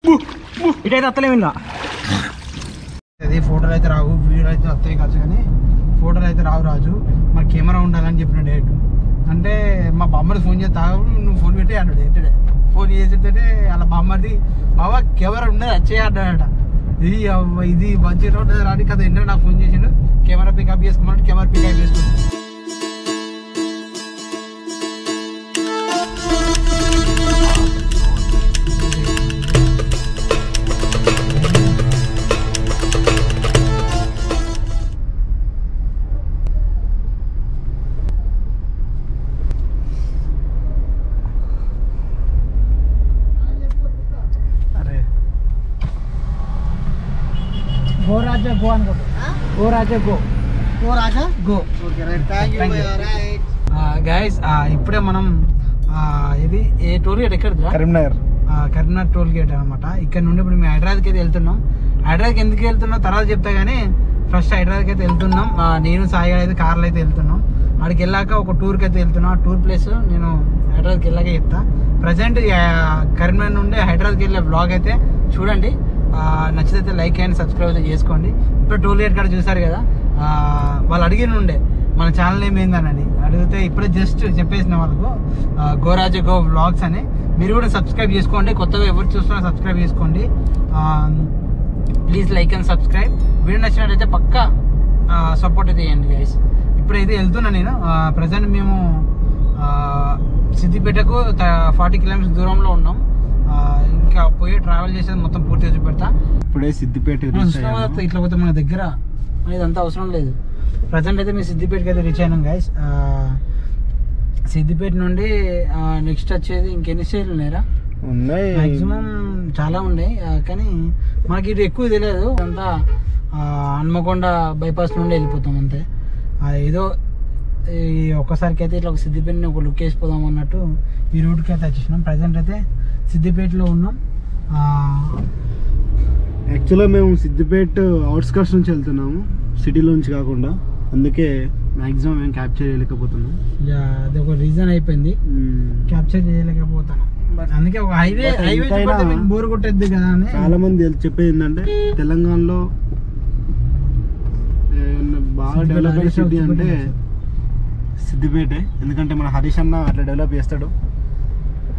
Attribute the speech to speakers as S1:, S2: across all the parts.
S1: ఇటైతే వస్తలేము ఇంకా
S2: అది ఫోటోలు అయితే రావు, వీడియోలు అయితే వస్తాయి కాదు, కానీ ఫోటోలు అయితే రావు రాజు. మా కెమెరా ఉండాలని చెప్పిన డేట్ అంటే మా బామ్మడి ఫోన్ చేస్తా, నువ్వు ఫోన్ పెట్టి అన్నాడు. ఏంటంటే ఫోన్ చేసేటంటే అలా బామ్మది బాబా కెమెరా ఉండదు వచ్చే అన్నాడట. ఇది మంచిగా ఉంటుంది రాని కదా. ఏంటంటే నాకు ఫోన్ చేసాడు, కెమెరా పికప్ చేసుకోమన్నాడు. కెమెరా పికప్ చేసుకున్నాడు. Goraja go అనుకోండి. Goraja go. Goraja go. Okay right. Thank you right. Guys ఇప్పుడే మనం ఇది ఏ టోల్ గేట్ ఎక్కడదా?
S1: కరీంనగర్.
S2: కరీంనగర్ టోల్ గేట్ అనమాట. ఇక్కడ నుండి ఇప్పుడు మేము హైదరాబాద్కి అయితే వెళ్తున్నాం. హైదరాబాద్కి ఎందుకు వెళ్తున్నాం తర్వాత చెప్తా, కానీ ఫస్ట్ హైదరాబాద్కి అయితే వెళ్తున్నాం. నేను సాయి అయితే కార్లో అయితే వెళ్తున్నాం. అక్కడికి వెళ్ళాక ఒక టూర్కి అయితే వెళ్తున్నాం. ఆ టూర్ ప్లేస్ నేను హైదరాబాద్కి వెళ్ళాక చెప్తా. ప్రజెంట్ కరీంనగర్ నుండి హైదరాబాద్కి వెళ్ళే బ్లాగ్ అయితే చూడండి. నచ్చితే లైక్ అండ్ సబ్స్క్రైబ్ అయితే చేసుకోండి. ఇప్పుడు టోల్ గేట్ కాడ చూసారు కదా, వాళ్ళు అడిగిన ఉండే మన ఛానల్ నేమ్ ఏందని అడిగితే ఇప్పుడే జస్ట్ చెప్పేసిన వాళ్ళకు గోరాజా గో వ్లాగ్స్ అని. మీరు కూడా సబ్స్క్రైబ్ చేసుకోండి. కొత్తగా ఎవరు చూస్తున్నా సబ్స్క్రైబ్ చేసుకోండి. Please like and subscribe. Video నచ్చినట్లయితే పక్కా సపోర్ట్ అయితే చేయండి గైస్. ఇప్పుడైతే వెళ్తున్నా నేను. ప్రజెంట్ మేము సిద్దిపేటకు 40 కిలోమీటర్స్ దూరంలో ఉన్నాం. ఇంకా పోయి ట్రావెల్ చేసేది మొత్తం పూర్తిగా చూపెడతా.
S1: ఇప్పుడే సిద్దిపేట
S2: ఇట్లా పోతే మన దగ్గర ఇదంతా అవసరం లేదు. ప్రజెంట్ అయితే మేము సిద్దిపేటకి అయితే రీచ్ అయినాం గైస్. సిద్దిపేట నుండి నెక్స్ట్ వచ్చేది ఇంకెన్ని స్టేట్లు ఉన్నాయరా?
S1: ఉన్నాయి,
S2: మ్యాక్సిమం చాలా ఉన్నాయి, కానీ మనకి ఇటు ఎక్కువ తెలియదు. అంతా హన్మకొండ బైపాస్ నుండి వెళ్ళిపోతాం అంతే. ఏదో ఈ ఒక్కసారికి అయితే ఇట్లా ఒక సిద్దిపేటని ఒక లుక్ వేసిపోదాం అన్నట్టు ఈ రూట్కి అయితే వచ్చేసినాం. ప్రజెంట్ అయితే సిద్దిపేటలో ఉన్నాం.
S1: యాక్చువల్గా మేము సిద్దిపేట అవుట్స్కట్స్ నుంచి వెళ్తున్నాము, సిటీలో నుంచి కాకుండా. అందుకే మ్యాక్సిమం మేము క్యాప్చర్ చేయలేకపోతున్నాం.
S2: అది ఒక రీజన్ అయిపోయింది, క్యాప్చర్ చేయలేకపోతాను. బట్ అందుకే ఒక హైవే బోర్ కొట్టేద్ది కదా అని
S1: చాలా మంది చెప్పేది ఏంటంటే తెలంగాణలో బాగా డెవలప్ అయిన సిటీ అంటే సిద్దిపేటే. ఎందుకంటే మన హరీష్ అన్న అట్లా డెవలప్ చేస్తాడు.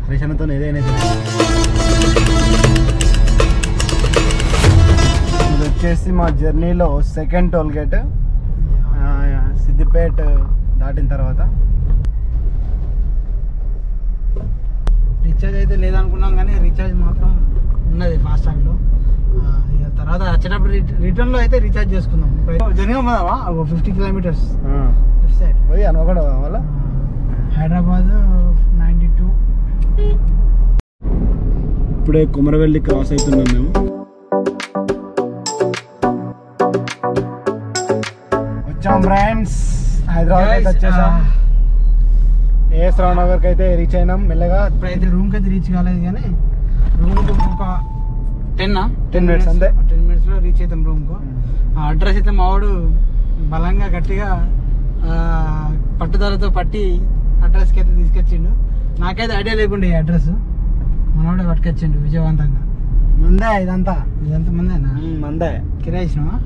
S1: హరీష్ అన్నతో ఏదైనా ఇది వచ్చేసి మా జర్నీలో సెకండ్ టోల్ గేట్ సిద్దిపేట దాటిన తర్వాత.
S2: రీఛార్జ్ అయితే లేదనుకున్నాం, కానీ రీఛార్జ్ మాత్రం ఉన్నది ఫాస్టాగ్లో. తర్వాత వచ్చేటప్పుడు రిటర్న్లో అయితే రీఛార్జ్ చేసుకుందాం. జర్నీ పోదామా 50 కిలోమీటర్స్ లెఫ్ట్ సైడ్
S1: పోయి అనుకోవడం వల్ల
S2: హైదరాబాద్ 92.
S1: ఇప్పుడే కుమరవెల్లి క్రాస్ అవుతున్నాం మేము. వచ్చాం ఫ్రెండ్స్, హైదరాబాద్ అయితే వచ్చేసాం. ఏఎస్ రావు నగర్కి అయితే రీచ్ అయినాం మెల్లగా.
S2: ఇప్పుడైతే రూమ్కి అయితే రీచ్ కాలేదు, కానీ రూమ్కి ఒక 10
S1: మినిట్స్ అంతే.
S2: 10 మినిట్స్లో రీచ్ అవుతాం రూమ్కు. అడ్రస్ అయితే మావాడు బలంగా గట్టిగా పట్టుదలతో పట్టి అడ్రస్కి అయితే తీసుకొచ్చిండు. నాకైతే ఐడియా లేకుండా ఈ అడ్రస్ మనవాడే పట్టుకొచ్చిండు విజయవంతంగా. మందే ఇదంతా మందేనా?
S1: మందే.
S2: కిరాయి ఇచ్చినావా?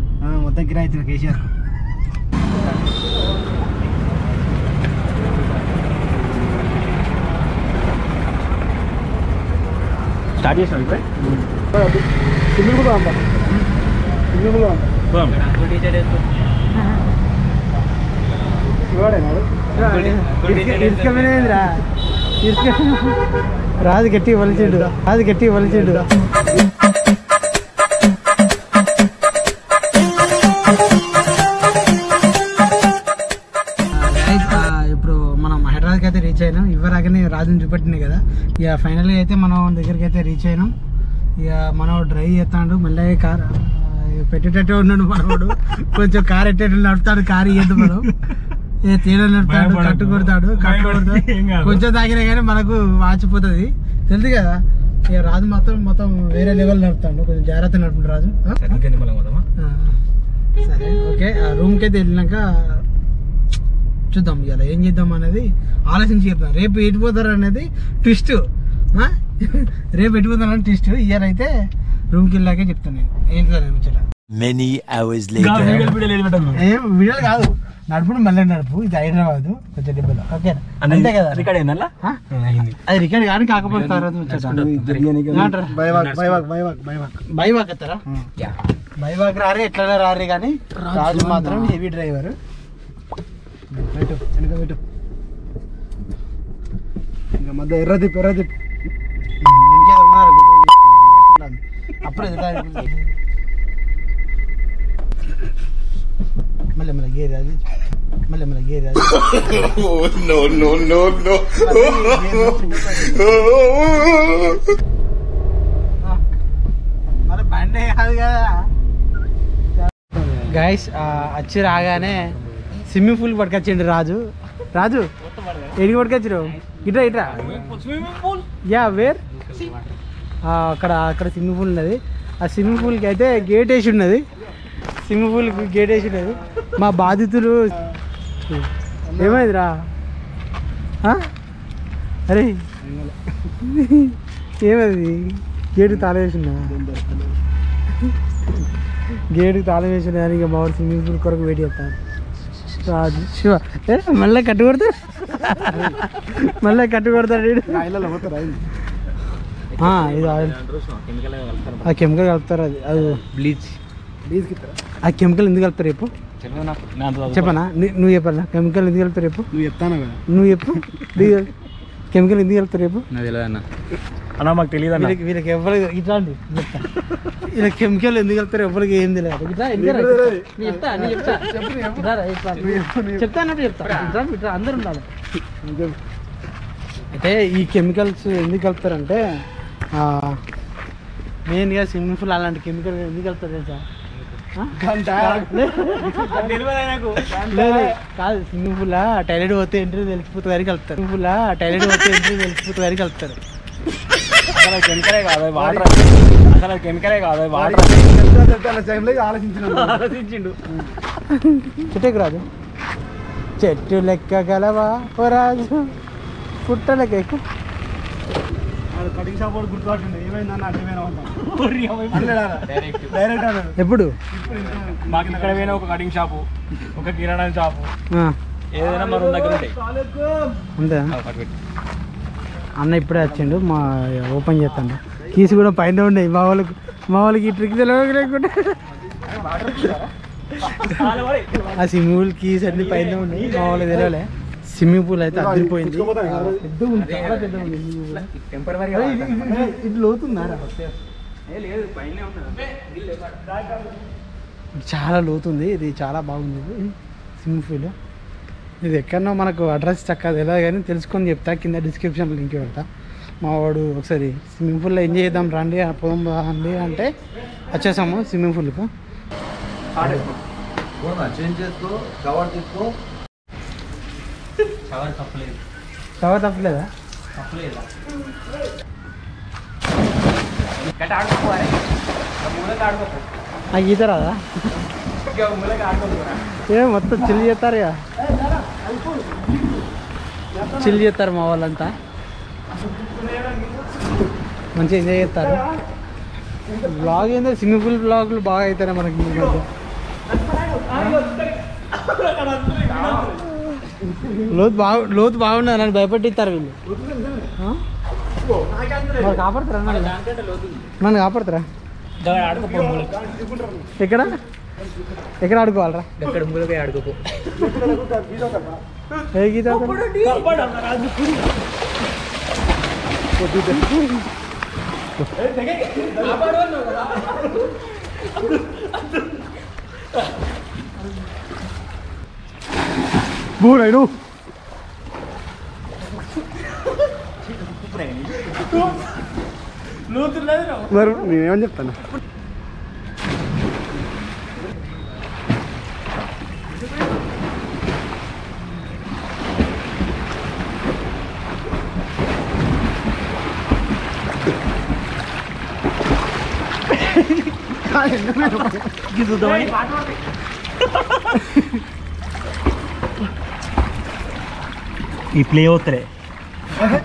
S1: మొత్తం కిరాయి ఇచ్చిన కేసీఆర్. స్టార్ట్ చేసాం ఇప్పుడు. సిమ్మిల్ కూడా ఉంటాం, సిమ్మిల్ కూడా ఉంటాం.
S2: రాజు గట్టి వలిచిండు, ఇప్పుడు మనం హైదరాబాద్కి అయితే రీచ్ అయినాం. ఇవ్వరాగానే రాజుని చూపెట్టినాయి కదా. ఇక ఫైనల్గా అయితే మనం దగ్గరికి అయితే రీచ్ అయినాం. ఇక మనం డ్రైవ్ చేస్తాడు, మళ్ళీ కార్ పెట్టేటట్టే ఉన్నాడు మనవాడు. కొంచెం కార్ ఎట్టేటట్టు నడుపుతాడు, కారు ఇయ్యద్దు మనం. తేడా నడుపుతాడు, కట్టు కొడతాడు. కొంచెం తాగినా కానీ మనకు వాచిపోతుంది, తెలుసు కదా. ఇక రాజు మొత్తం వేరే లెవెల్ నడుపుతాడు. కొంచెం జాగ్రత్త నడుపుతాడు రాజు. సరే ఓకే. రూమ్కి అయితే వెళ్ళినాక చూద్దాం ఇలా ఏం చేద్దాం అనేది ఆలోచించి చెప్తాం. రేపు ఎటు పోతారు అనేది ట్విస్ట్. రేపు పెట్టుకుందామని టెస్ట్ ఇయర్ అయితే రూమ్కి వెళ్ళాకే చెప్తాను నేను ఏంటి సార్ ముచ్చట.
S3: Many hours later.
S2: ఏం వీడియోలు కాదు, నడుపుడు మళ్ళీ నడుపు. ఇది హైదరాబాద్ కొంచెం దెబ్బలు ఓకేనా, అంతే కదా.
S4: రికార్డ్ అయిందల్లా
S2: అది రికార్డ్ కానీ కాకపోతే తర్వాత బైవాక్ ఎత్తారా, బైవాక్ రారే ఎట్లా రారే కానీ రాజు మాత్రం హెవీ డ్రైవర్.
S1: పెట్టు వెనక పెట్టు, ఇంకా మధ్య ఎర్రదిప్పు ఎర్రదిప్పు
S2: ఇంకేదో ఉన్నారు అప్పుడు మళ్ళీ మళ్ళీ గేరి అది మళ్ళీ మళ్ళీ గేరి అది మరి బండి కాదు కదా గైస్. వచ్చి రాగానే స్విమ్మింగ్ పూల్ పట్టుకొచ్చిండు రాజు. రాజు ఎడికి పట్టుకొచ్చిరు? ఇట్రా ఇట్రా. యా వేర్ అక్కడ స్విమ్మింగ్ పూల్ ఉన్నది. ఆ స్విమ్మింగ్ పూల్కి అయితే గేట్ వేసి ఉన్నది. స్విమ్మింగ్ పూల్కి గేట్ వేసి ఉన్నది. మా బాధితులు ఏమైందిరా? అరే ఏమైంది? గేటుకి తాళం వేసి ఉన్నా, గేటుకి తాళం వేసి ఉన్నా. ఇంకా మా వాడు స్విమ్మింగ్ పూల్ కొరకు వెయిట్ చేస్తాను. రాజు శివ మళ్ళీ కట్టు కొడతాడు, మళ్ళీ కట్టు కొడతాడు. ఇది ఆ కెమికల్ కలుపుతారు. అది బ్లీచ్. ఆ కెమికల్ ఎందుకు కలుపుతారు రేపు చెప్పనా? నువ్వు చెప్పాలా కెమికల్ ఎందుకు కలుపుతారు రేపు?
S1: నువ్వు చెప్తాను కదా,
S2: నువ్వు చెప్పు. కెమికల్ ఎందుకు కలుపుతారు రేపు?
S4: అన్నా మాకు తెలియదు.
S2: వీళ్ళకి ఎవరికి ఇట్లా అండి చెప్తా, ఇలా కెమికల్ ఎందుకు వెళ్తారు ఎవరికి ఏం తెలియదు. ఇట్లా చెప్తా అన్నట్టు చెప్తా, ఇట్లా అందరు ఉండాలి. అయితే ఈ కెమికల్స్ ఎందుకు కలుపుతారంటే మెయిన్గా స్విమ్మింగ్ పూల్ అలాంటి కెమికల్ ఎందుకు కలుపుతారు తెలుసా? లేదు కాదు, స్విమ్మింగ్ పూల్ టైలెట్ పోతే ఎంట్రీ తెలిసిపోతే వరకు కలుపుతారు. స్విమ్మింగ్ పూల్ టైలెట్ పోతే ఎంట్రీ తెలిసిపోతే వరకు కలుపుతారు.
S4: అసలు కెమికలే కాదు వాటర్, అసలు కెమికలే కాదు వాటర్.
S1: ఆలోచించిండు.
S2: చెట్టుకు రాజు, చెట్టు లెక్క గలవా ఓ రాజు, పుట్ట లెక్క ఎక్కువ.
S1: కటింగ్ షాప్ వాడు గుర్తుపట్టిండు, ఏమైందన్న అడ్డమైన
S2: ఎప్పుడు
S4: మాకు ఇక్కడ పోయినా ఒక కటింగ్ షాపు, ఒక కిరాణా షాపు, ఏదైనా మన దగ్గర ఉంటాయి
S2: అంతే. అన్న ఇప్పుడే వచ్చిండు, మా ఓపెన్ చేస్తాడు. కీస్ కూడా పైన ఉన్నాయి. మా వాళ్ళకి ఈ ట్రిక్ తెలియకుండా ఆ స్విమ్మింగ్ పూల్ కీస్ అన్ని పైన ఉన్నాయి. మా వాళ్ళకి తెలియలే. స్విమ్మింగ్ పూల్ అయితే అదిరిపోయింది, చాలా పెద్ద ఉంది. ఇది లోతుందారా? చాలా లోతుంది, ఇది చాలా బాగుంది స్విమ్మింగ్ పూల్. ఇది ఎక్కడనో మనకు అడ్రస్ చక్కగా తెలియదు కానీ తెలుసుకొని చెప్తా, కింద డిస్క్రిప్షన్లో లింక్ పెడతా. మా వాడు ఒకసారి స్విమ్మింగ్ పూల్లో ఎంజాయ్ చేద్దాం రండి పోదాం రండి అంటే వచ్చేసాము స్విమ్మింగ్ పూల్కు. షవర్ తప్పలేదా? ఈత రాదా? ఏ మొత్తం చిల్ చేస్తారు ఇక, చిల్ చేస్తారు మా వాళ్ళంతా, మంచిగా ఎంజాయ్ చేస్తారు. బ్లాగ్ ఏందో స్విమ్మింగ్ పూల్ బ్లాగులు బాగా అవుతాయి మనకి ఈ మధ్య. లోతు బాగున్నది, నన్ను భయపెట్టిస్తారు వీళ్ళు. మరి కాపాడతారా నన్ను కాపాడతారా? ఎక్కడ ఎక్కడ ఆడుకోవాలరా? ఎక్కడ మూలగా ఆడుకోపో. ఏ గీత
S1: బూరైను మరి నేనేమని చెప్తాను.
S4: ఈ ప్లే అవుతారే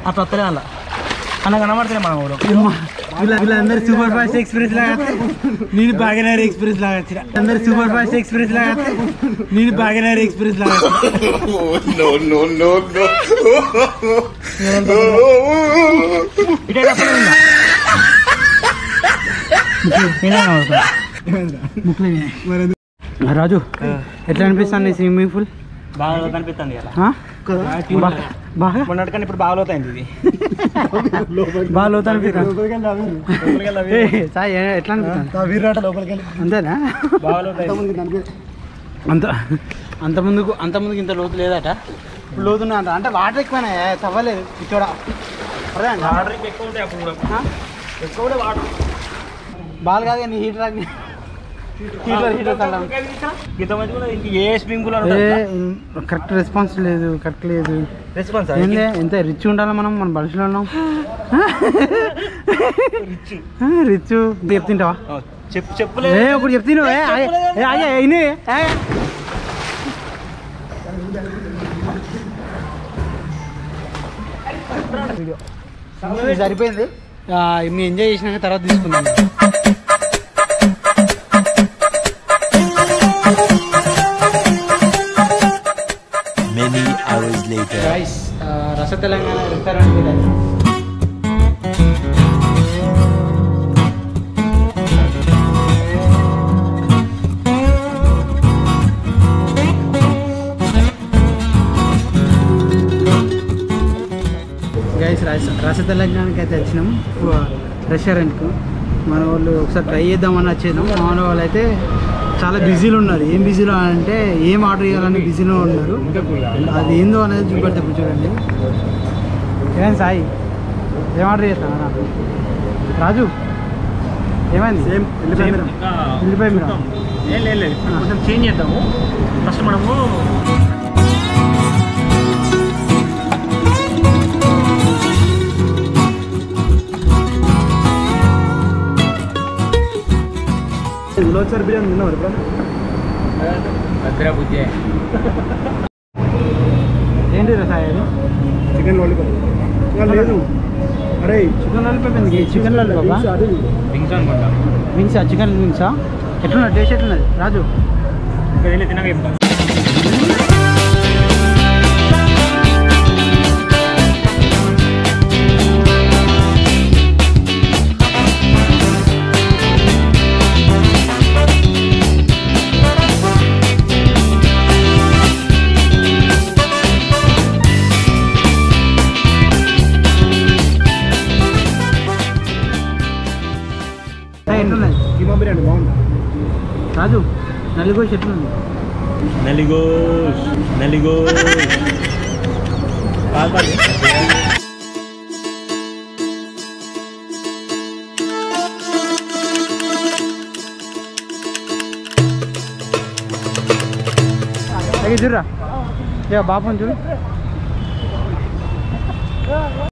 S4: అట్లా వస్తలే అలా అన్న కనబడుతుంది మన ఊరు.
S2: వీళ్ళందరూ సూపర్ ఫాస్ట్ ఎక్స్ప్రెస్ లాగా నేను భాగ్యనగర్ ఎక్స్ప్రెస్ లాగా వచ్చిన. అందరు సూపర్ ఫాస్ట్ ఎక్స్ప్రెస్ లాగా నేను భాగ్యనగర్ ఎక్స్ప్రెస్ లాగా రాజు ఎట్లా అనిపిస్తుంది స్విమ్మింగ్ పూల్?
S4: బాగా కనిపిస్తుంది కదా
S2: బాగా
S4: మొన్నటికన్నా ఇప్పుడు బాగా లోతైంది ఇది.
S2: బాగా లోతు అనిపిస్తుంది. సాయి ఎట్లా అనిపిస్తుంది? అంతేనా?
S4: బాగా లోతైంది.
S2: అంత ముందుకు ఇంత లోతు లేదట, ఇప్పుడు లోతున్నా అంట. అంటే వాటర్ ఎక్కువైనా తవ్వలేదు ఇక్కడ. అదే అండి
S4: వాటర్ ఎక్కువ ఉంటాయి అప్పుడు కూడా. ఎక్కువ కూడా వాటర్
S2: బాగా కాదు కానీ హీటర్
S4: గీత మంచి కూడా ఇంక ఏ స్విమ్మింగ్ పూల్
S2: కరెక్ట్ రెస్పాన్స్ లేదు, కరెక్ట్ లేదు
S4: రెస్పాన్స్
S2: ఏంది. ఎంత రిచ్ ఉండాలి మనం, మన బడుసులో ఉన్నాం. రిచ్ చెప్తుంటావా?
S4: చెప్పులే
S2: ఒకటి చెప్తాను. సరిపోయింది. మీ ఎంజాయ్ చేసినాక తర్వాత తీసుకుందాం.
S3: Many hours later.
S2: Guys, రస తెలంగాణ రెస్టారెంట్ గైస్ రస తెలంగాణకి అయితే వచ్చినాం రెస్టారెంట్కు. మన వాళ్ళు ఒకసారి ట్రై చేద్దామని వచ్చేద్దాం. మన వాళ్ళు అయితే చాలా బిజీలో ఉన్నారు. ఏం బిజీలో అంటే ఏం ఆర్డర్ చేయాలని బిజీలో ఉన్నారు. అది ఏందో అనేది చూపెడతా చూడండి. ఏమైంది సాయి, ఏం ఆర్డర్ చేస్తాను? రాజు ఏమైంది? వెళ్ళిపోయి మీరు
S4: ఏం లేదు, కొంచెం చేంజ్ చేద్దాము. ఫస్ట్ మనము
S1: ఉలవచారు బిర్యానీ తిన్నావు ఎప్పుడన్నా?
S2: ఏంటి సాయి అది?
S1: చికెన్ లాలీపాప్ లేదు. అరే
S2: చికెన్ లాలీపాప్ ఎందుకు? చికెన్ లాలీపాప్
S4: వింగ్స్ అనుకుంటా.
S2: వింగ్సా? చికెన్ వింగ్సా? ఎట్లున్నది టేస్ట్? ఎట్లున్నది రాజు?
S4: ఇంకా తిన్నాక చెప్తాను.
S2: ఎట్లున్నది
S1: కీమా బిర్యానీ బాగుంది.
S2: రాజు నల్లిగోష్ ఎట్లుంది?
S4: నలిగోష్ కాల్పాలి.
S2: చూడరా బాపం చూడు.